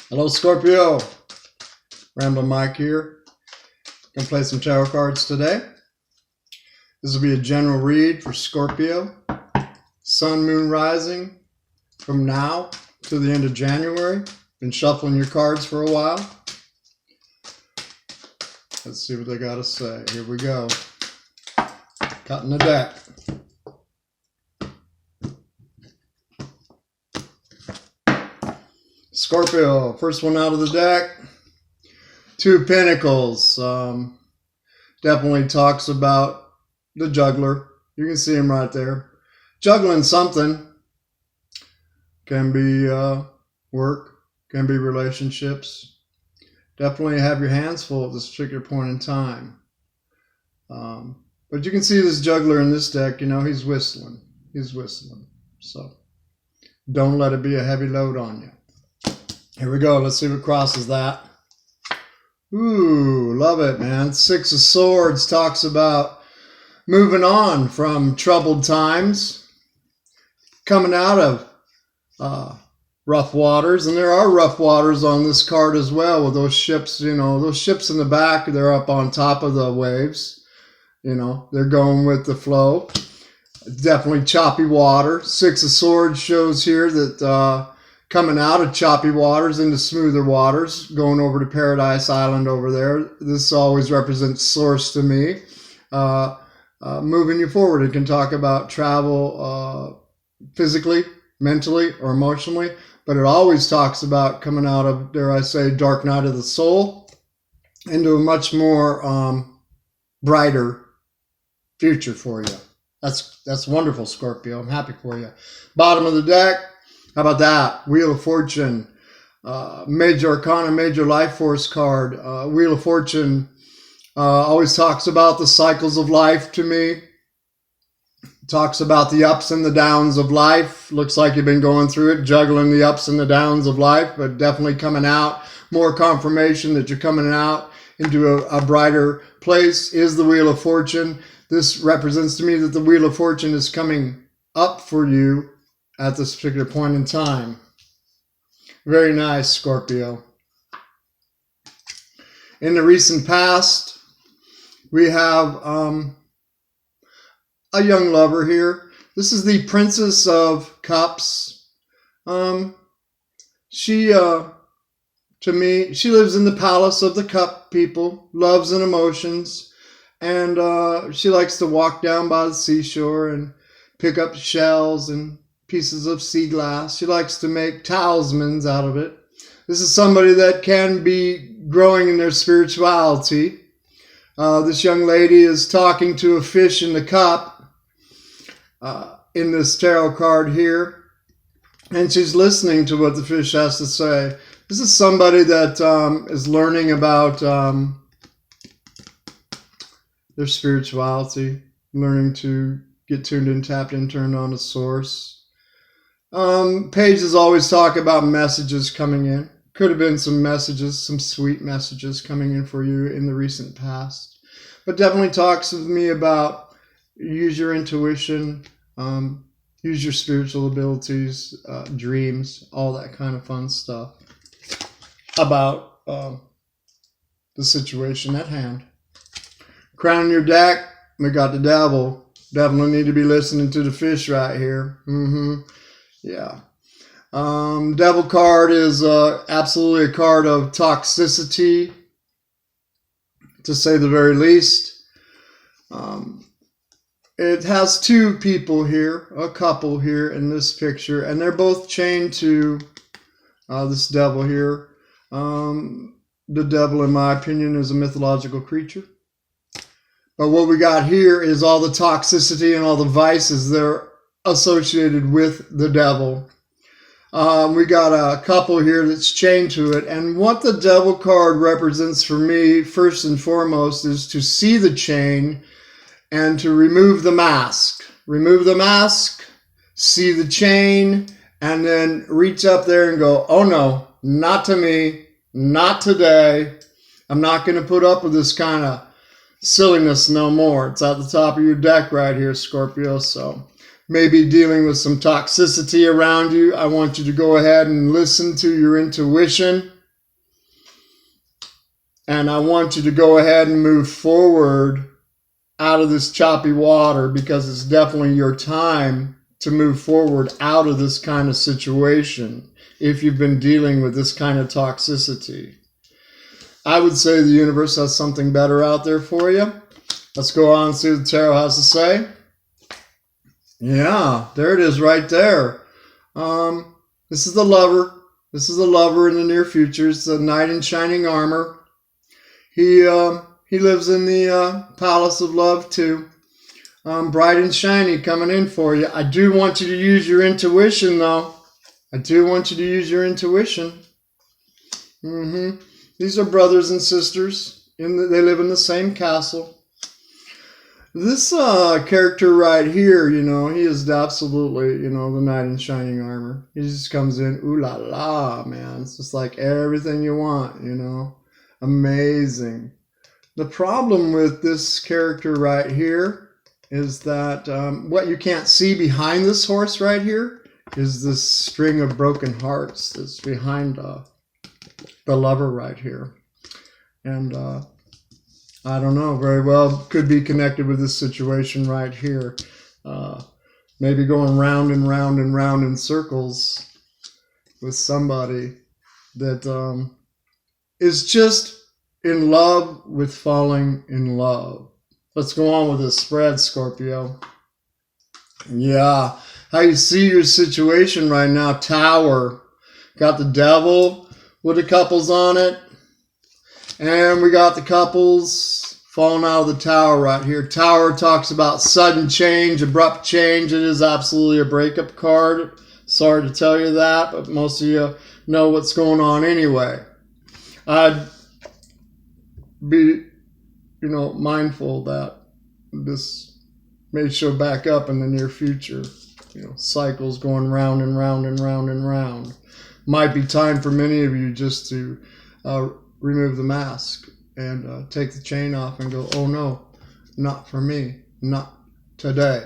Hello, Scorpio. Ramblin Mike here. Gonna play some tarot cards today. This will be a general read for Scorpio. Sun, Moon, Rising from now to the end of January. Been shuffling your cards for a while. Let's see what they got to say. Here we go. Cutting the deck. Scorpio, first one out of the deck. Two of Pentacles. Definitely talks about the juggler. You can see him right there. Juggling something. Can be work. Can be relationships. Definitely have your hands full at this particular point in time. But you can see this juggler in this deck, you know, he's whistling. He's whistling. So don't let it be a heavy load on you. Here we go. Let's see what crosses that. Ooh, love it, man. Six of Swords talks about moving on from troubled times, coming out of rough waters. And there are rough waters on this card as well with those ships, you know, those ships in the back, they're up on top of the waves. You know, they're going with the flow. Definitely choppy water. Six of Swords shows here that coming out of choppy waters into smoother waters, going over to Paradise Island over there. This always represents source to me. Moving you forward. It can talk about travel physically, mentally, or emotionally, but it always talks about coming out of, dare I say, dark night of the soul into a much more brighter future for you. That's wonderful, Scorpio. I'm happy for you. Bottom of the deck. How about that? Wheel of Fortune, Major Arcana, Major Life Force card. Wheel of Fortune always talks about the cycles of life to me. Talks about the ups and the downs of life. Looks like you've been going through it, juggling the ups and the downs of life, but definitely coming out. More confirmation that you're coming out into a brighter place is the Wheel of Fortune. This represents to me that the Wheel of Fortune is coming up for you at this particular point in time. Very nice, Scorpio. In the recent past, we have a young lover here. This is the Princess of Cups. She, to me, she lives in the palace of the cup people, loves and emotions, and she likes to walk down by the seashore and pick up shells and pieces of sea glass. She likes to make talismans out of it. This is somebody that can be growing in their spirituality. This young lady is talking to a fish in the cup in this tarot card here, and she's listening to what the fish has to say. This is somebody that is learning about their spirituality, learning to get tuned in, tapped in, turned on to source. Pages always talk about messages coming in. Could have been some messages, some sweet messages coming in for you in the recent past. But definitely talks with me about use your intuition, use your spiritual abilities, dreams, all that kind of fun stuff about the situation at hand. Crowning your deck, we got the Devil. Definitely need to be listening to the fish right here. Yeah. Devil card is absolutely a card of toxicity, to say the very least. It has two people here, a couple here in this picture, and they're both chained to this devil here. The devil, in my opinion, is a mythological creature. But what we got here is all the toxicity and all the vices that are associated with the devil. We got a couple here that's chained to it. And what the Devil card represents for me, first and foremost, is to see the chain and to remove the mask. Remove the mask, see the chain, and then reach up there and go, oh no, not to me, not today. I'm not going to put up with this kind of silliness no more. It's at the top of your deck right here, Scorpio. So maybe dealing with some toxicity around you. I want you to go ahead and listen to your intuition. And I want you to go ahead and move forward out of this choppy water, because it's definitely your time to move forward out of this kind of situation if you've been dealing with this kind of toxicity. I would say the universe has something better out there for you. Let's go on and see what the tarot has to say. Yeah, there it is right there. This is the lover. This is the lover in the near future. It's the knight in shining armor. He lives in the palace of love too. Bright and shiny coming in for you. I do want you to use your intuition, though. I do want you to use your intuition. These are brothers and sisters. They live in the same castle. This character right here, he is absolutely, the knight in shining armor. He just comes in, ooh la la, man. It's just like everything you want, Amazing. The problem with this character right here is that what you can't see behind this horse right here is this string of broken hearts that's behind the lover right here. And I don't know, very well could be connected with this situation right here. Maybe going round and round and round in circles with somebody that is just in love with falling in love. Let's go on with this spread, Scorpio. Yeah, how you see your situation right now, Tower. Got the devil with the couples on it. And we got the couples falling out of the tower right here. Tower talks about sudden change, abrupt change. It is absolutely a breakup card. Sorry to tell you that, but most of you know what's going on anyway. I'd be, mindful that this may show back up in the near future. Cycles going round and round and round and round. Might be time for many of you just to remove the mask and take the chain off and go, oh no, not for me, not today.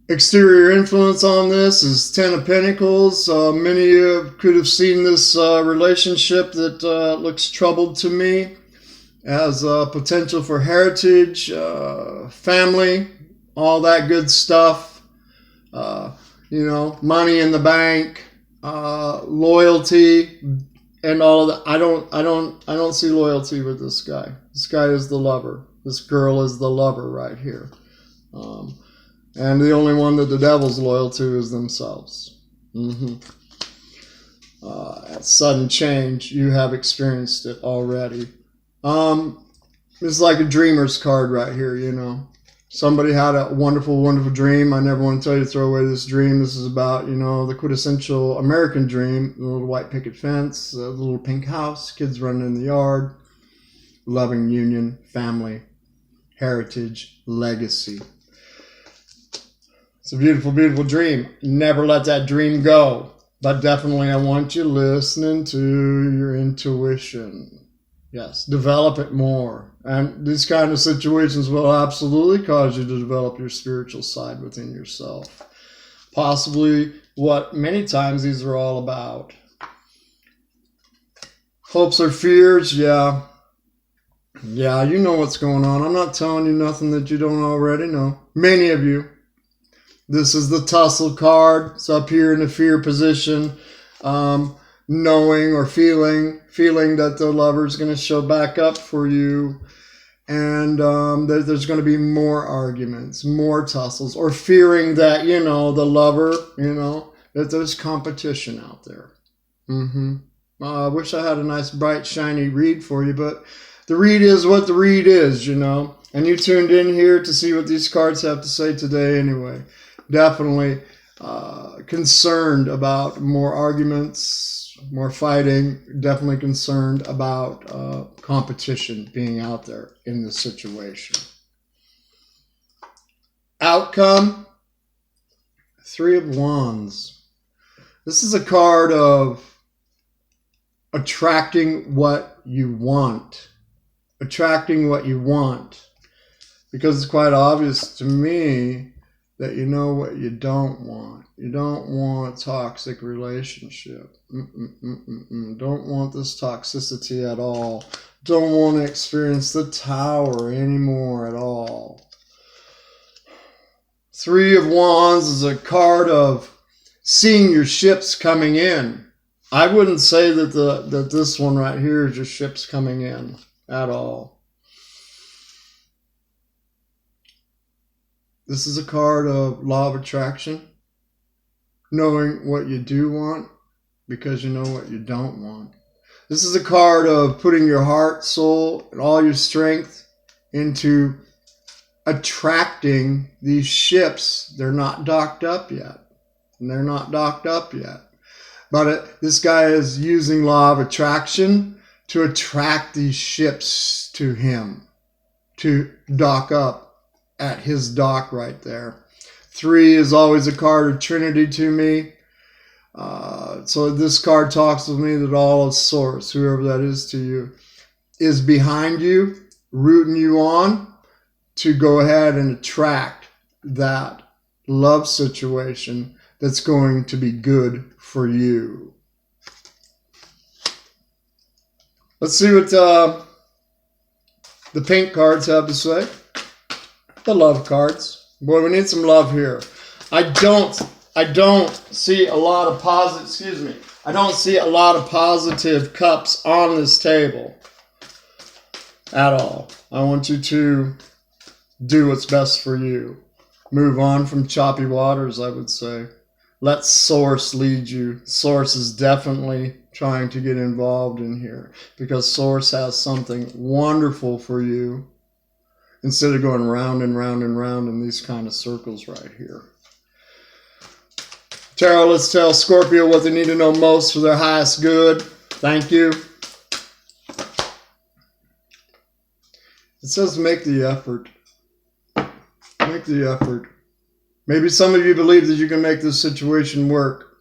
Exterior influence on this is Ten of Pentacles. Many of you could have seen this relationship that looks troubled to me as potential for heritage, family, all that good stuff. Money in the bank, loyalty, and all of that. I don't see loyalty with this guy. This guy is the lover. This girl is the lover right here. And the only one that the devil's loyal to is themselves. At sudden change, you have experienced it already. It's like a dreamer's card right here, Somebody had a wonderful, wonderful dream. I never want to tell you to throw away this dream. This is about, the quintessential American dream. The little white picket fence, the little pink house, kids running in the yard, loving union, family, heritage, legacy. It's a beautiful, beautiful dream. Never let that dream go. But definitely I want you listening to your intuition. Yes, develop it more. And these kind of situations will absolutely cause you to develop your spiritual side within yourself. Possibly what many times these are all about. Hopes or fears, yeah. Yeah, you know what's going on. I'm not telling you nothing that you don't already know. Many of you. This is the tussle card. It's up here in the fear position. Knowing or feeling that the lover's going to show back up for you. And there's going to be more arguments, more tussles. Or fearing that, the lover, that there's competition out there. I wish I had a nice, bright, shiny read for you. But the read is what the read is, And you tuned in here to see what these cards have to say today anyway. Definitely concerned about more arguments, more fighting. Definitely concerned about competition being out there in this situation. Outcome, Three of Wands. This is a card of attracting what you want. Attracting what you want. Because it's quite obvious to me that you know what you don't want. You don't want a toxic relationship. Don't want this toxicity at all. Don't want to experience the Tower anymore at all. Three of Wands is a card of seeing your ships coming in. I wouldn't say that this one right here is your ships coming in at all. This is a card of law of attraction, knowing what you do want because you know what you don't want. This is a card of putting your heart, soul, and all your strength into attracting these ships. They're not docked up yet. But this guy is using law of attraction to attract these ships to him, to dock up at his dock right there. 3 is always a card of Trinity to me. So this card talks with me that all of Source, whoever that is to you, is behind you, rooting you on to go ahead and attract that love situation that's going to be good for you. Let's see what the pink cards have to say. The love cards. Boy, we need some love here. I don't see a lot of positive, I don't see a lot of positive cups on this table at all. I want you to do what's best for you. Move on from choppy waters, I would say. Let Source lead you. Source is definitely trying to get involved in here because Source has something wonderful for you instead of going round and round and round in these kind of circles right here. Tarot, let's tell Scorpio what they need to know most for their highest good. Thank you. It says make the effort. Make the effort. Maybe some of you believe that you can make this situation work.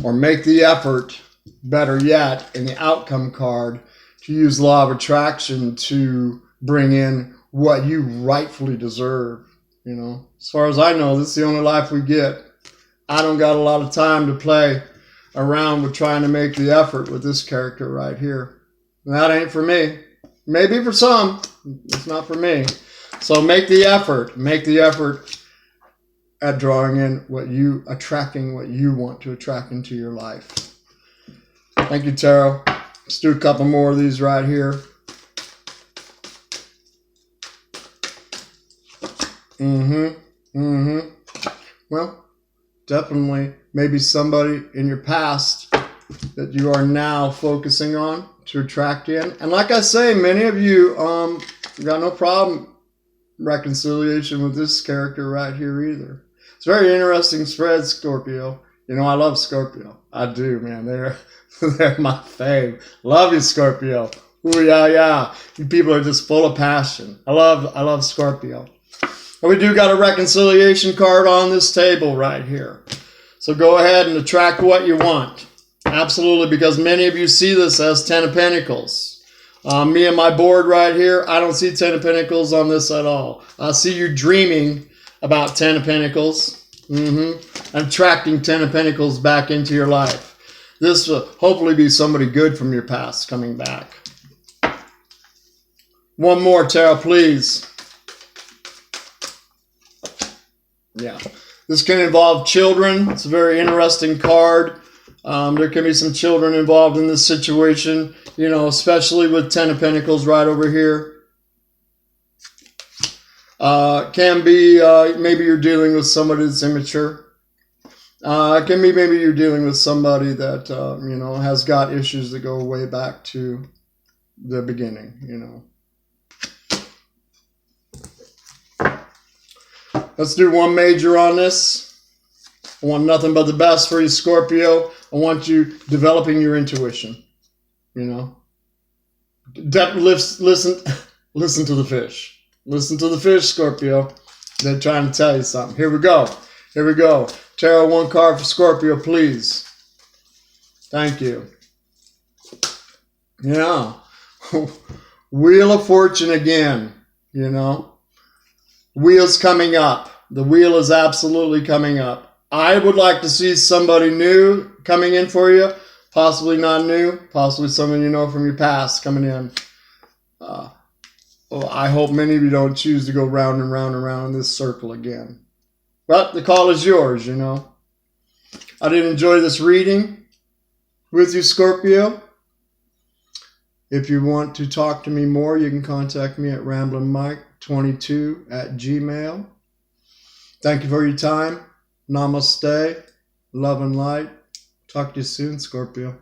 Or make the effort, better yet, in the outcome card, to use law of attraction to bring in what you rightfully deserve. You know, as far as I know, this is the only life we get. I don't got a lot of time to play around with trying to make the effort with this character right here. And that ain't for me. Maybe for some. It's not for me. So make the effort. Make the effort at drawing in attracting what you want to attract into your life. Thank you, Tarot. Let's do a couple more of these right here. Well, definitely maybe somebody in your past that you are now focusing on to attract in. And like I say, many of you got no problem reconciliation with this character right here either. It's a very interesting spread, Scorpio. You know, I love Scorpio. I do, man. They're my fave. Love you, Scorpio. Ooh, yeah. You people are just full of passion. I love Scorpio. And we do got a reconciliation card on this table right here. So go ahead and attract what you want. Absolutely, because many of you see this as 10 of Pentacles. Me and my board right here, I don't see 10 of Pentacles on this at all. I see you dreaming about 10 of Pentacles. Attracting 10 of Pentacles back into your life. This will hopefully be somebody good from your past coming back. One more, Tarot, please. Yeah. This can involve children. It's a very interesting card. There can be some children involved in this situation, you know, especially with 10 of Pentacles right over here. Can be maybe you're dealing with somebody that's immature. It can be maybe you're dealing with somebody that, you know, has got issues that go way back to the beginning, you know. Let's do one major on this. I want nothing but the best for you, Scorpio. I want you developing your intuition, you know. Listen to the fish. Listen to the fish, Scorpio. They're trying to tell you something. Here we go. Tarot, one card for Scorpio, please. Thank you. Yeah. Wheel of Fortune again, you know. Wheels coming up. the wheel is absolutely coming up. I would like to see somebody new coming in for you, possibly not new, possibly someone you know from your past coming in. Well, I hope many of you don't choose to go round and round and round in this circle again. But the call is yours, you know. I did enjoy this reading with you, Scorpio. If you want to talk to me more, you can contact me at ramblinmike22@gmail.com. Thank you for your time. Namaste. Love and light. Talk to you soon, Scorpio.